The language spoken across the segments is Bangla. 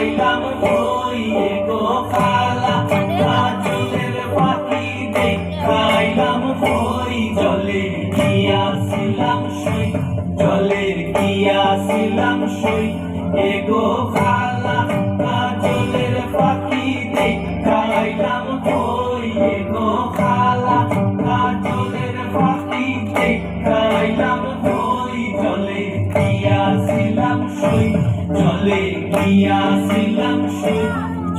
দেখাইলাম কই গো খালা কাজলের পাখি দেখাইলাম কই জলে গিয়াছিলাম সই জলে গিয়াছিলাম সই গো খালা কাজলের পাখি দেখাইলাম কই গো খালা কাজলের পাখি দেখাইলাম কই জলে গিয়াছিলাম সই জলে গিয়াছিলাম সই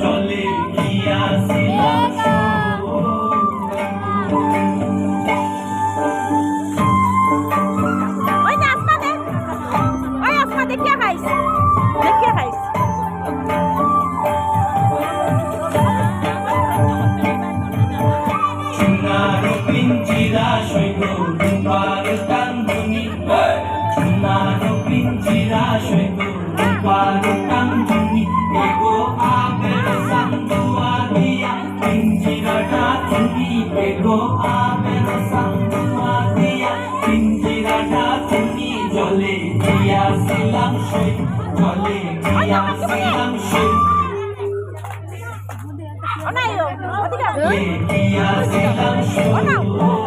জলে গিয়াছিলাম পিঞ্জিরা সৈন্য রূপার কান্দনি সোনার পিঞ্জিরা সৈন্য রূপার কান্দনি এগো আবের সান্দুয়া দিয়া পিঞ্জিরাটা তুমি এগো আবের সান্দুয়া দিয়া পিঞ্জিরাটা তুমি জলে গিয়াছিলাম সই জলে গিয়াছিলাম সই গিয়াছিলাম সই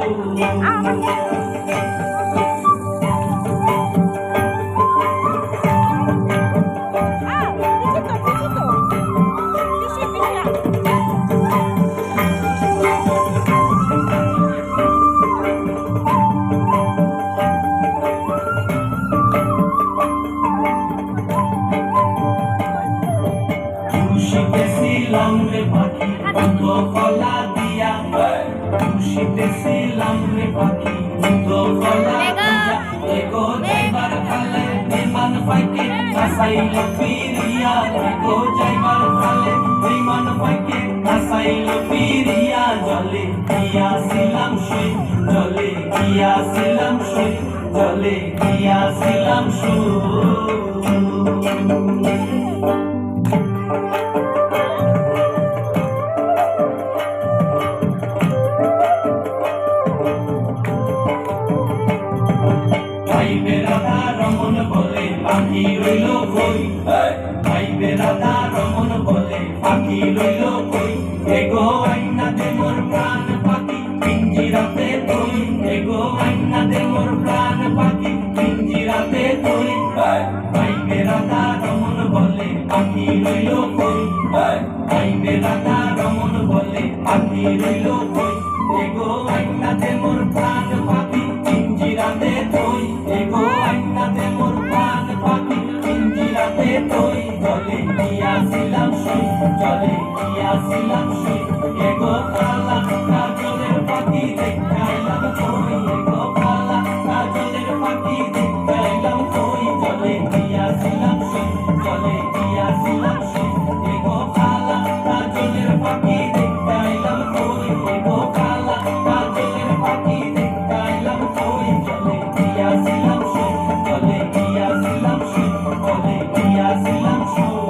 খুশিতেছিলাম রে পাখি দুটো কলা দিয়া খুশিতেছিলাম রে পাখি দুটো কলা দিয়া এগো যাইবার খালে বিমান পাইকে কাসাইল পিরিয়া এগো যাইবার খালে বিমান পাইকে কাসাইল পিরিয়া জলে গিয়াছিলাম সই জলে গিয়াছিলাম সই জলে গিয়াছিলাম সই পাখি রইল কই ভাইবে রাধা রমন বলে পাখি রইল কই এগো আইনা দে মোর প্রাণ পাখি পিঞ্জিরাতে তুই এগো আইনা দে মোর প্রাণ পাখি পিঞ্জিরাতে তুই ভাইবে রাধা রমন বলে পাখি রইল কই ভাইবে রাধা রমন বলে পাখি রইল কই এগো আইনা দে মোর প্রাণ পাখি পিঞ্জিরাতে তুই এগো আইনা দে মোর প্রাণ পাখি পিঞ্জিরাতে তুই জলে গিয়াছিলাম সই জলে গিয়াছিলাম সই এগো খালা কাজলের পাখি দেখাইলাম কই এগো খালা কাজলের পাখি দেখাইলাম কই জলে গিয়াছিলাম সই জলে গিয়াছিলাম সই এগো খালা কাজলের পাখি দেখাইলাম কই এগো খালা কাজলের পাখি দেখাইলাম কই জলে গিয়াছিলাম সই জলে গিয়াছিলাম সই জলে গিয়াছিলাম সই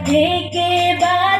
থেকে বা